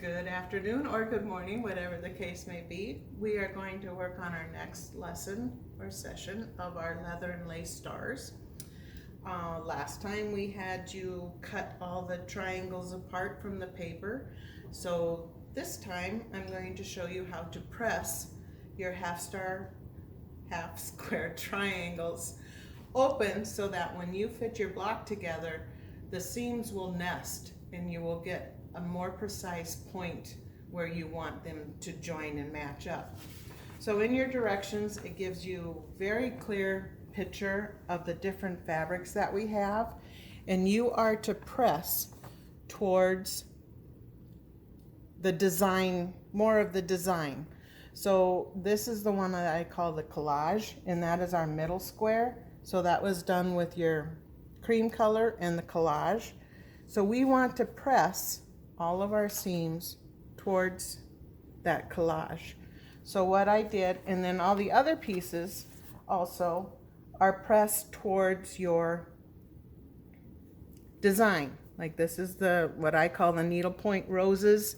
Good afternoon or good morning, whatever the case may be. We are going to work on our next lesson or session of our leather and lace stars. Last time we had you cut all the triangles apart from the paper. So this time I'm going to show you how to press your half star, half square triangles open so that when you fit your block together, the seams will nest and you will get a more precise point where you want them to join and match up. So in your directions, it gives you very clear picture of the different fabrics that we have, and you are to press towards the design, more of the design. So this is the one that I call the collage, and that is our middle square. So that was done with your cream color and the collage. So we want to press all of our seams towards that collage. So what I did, and then all the other pieces also are pressed towards your design. Like this is the what I call the needlepoint roses.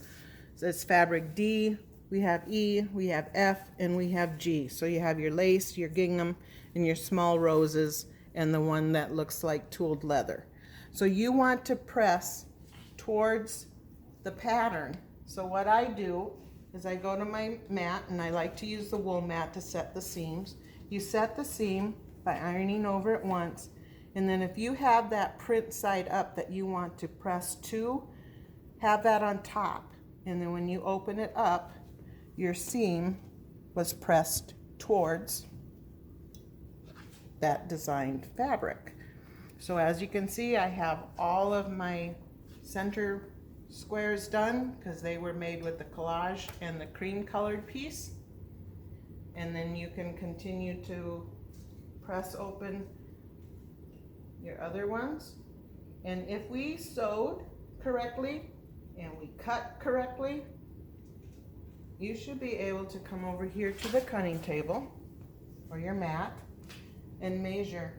So it's fabric D, we have E, we have F, and we have G. So you have your lace, your gingham, and your small roses, and the one that looks like tooled leather. So you want to press towards the pattern. So what I do is I go to my mat, and I like to use the wool mat to set the seams. You set the seam by ironing over it once, and then if you have that print side up that you want to press to, have that on top, and then when you open it up, your seam was pressed towards that designed fabric. So as you can see, I have all of my center squares done because they were made with the collage and the cream colored piece. And then you can continue to press open your other ones. And if we sewed correctly and we cut correctly, you should be able to come over here to the cutting table or your mat and measure.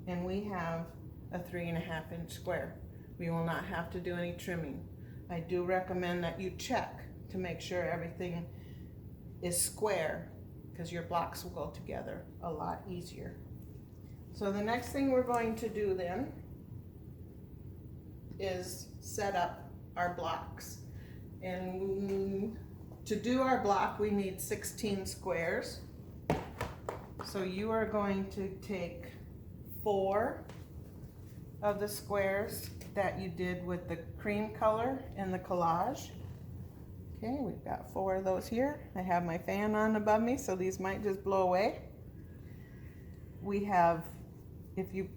And we have a 3.5 inch square. We will not have to do any trimming. I do recommend that you check to make sure everything is square because your blocks will go together a lot easier. So the next thing we're going to do then is set up our blocks. And to do our block, we need 16 squares. So you are going to take 4 of the squares that you did with the cream color and the collage. Okay, we've got 4 of those here. I have my fan on above me, so these might just blow away. We have, if you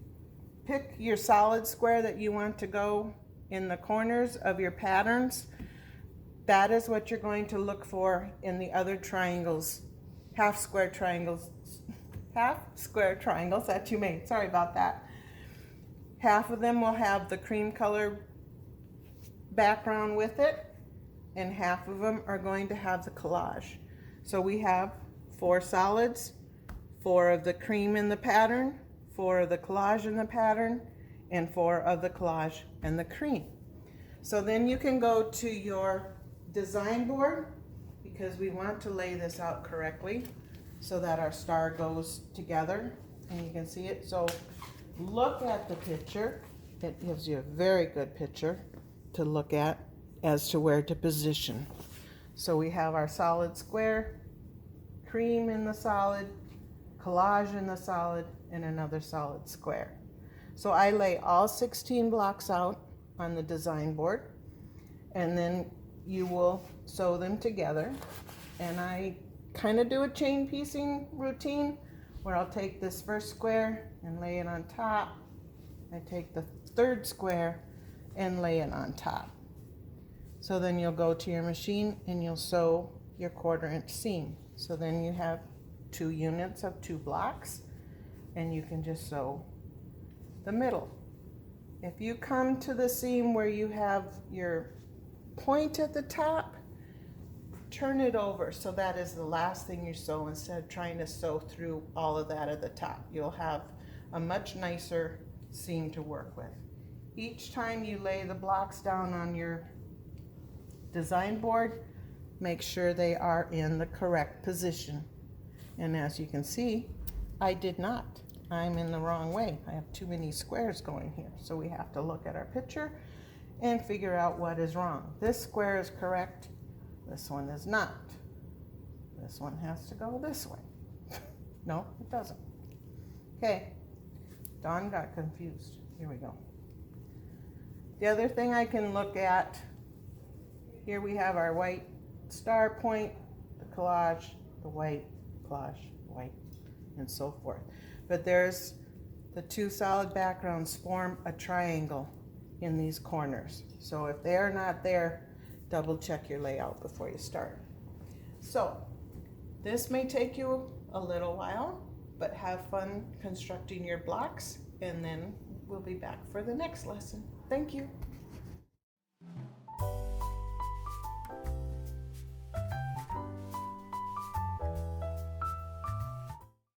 pick your solid square that you want to go in the corners of your patterns, that is what you're going to look for in the other triangles, half square triangles that you made. Sorry about that. Half of them will have the cream color background with it, and half of them are going to have the collage. So we have 4 solids, 4 of the cream in the pattern, 4 of the collage in the pattern, and 4 of the collage and the cream. So then you can go to your design board because we want to lay this out correctly so that our star goes together and you can see it. So look at the picture. It gives you a very good picture to look at as to where to position. So we have our solid square, cream in the solid, collage in the solid, and another solid square. So I lay all 16 blocks out on the design board, and then you will sew them together. And I kind of do a chain piecing routine where I'll take this first square and lay it on top. I take the third square and lay it on top. So then you'll go to your machine and you'll sew your 1/4 inch seam. So then you have 2 units of 2 blocks, and you can just sew the middle. If you come to the seam where you have your point at the top, turn it over so that is the last thing you sew instead of trying to sew through all of that at the top. You'll have a much nicer seam to work with. Each time you lay the blocks down on your design board, make sure they are in the correct position. And as you can see, I did not. I'm in the wrong way. I have too many squares going here. So we have to look at our picture and figure out what is wrong. This square is correct. This one is not. This one has to go this way. No, it doesn't. Okay, Dawn got confused. Here we go. The other thing I can look at, here we have our white star point, the collage, the white, collage, white, and so forth. But there's the two solid backgrounds form a triangle in these corners. So if they are not there, double check your layout before you start. So this may take you a little while, but have fun constructing your blocks, and then we'll be back for the next lesson. Thank you.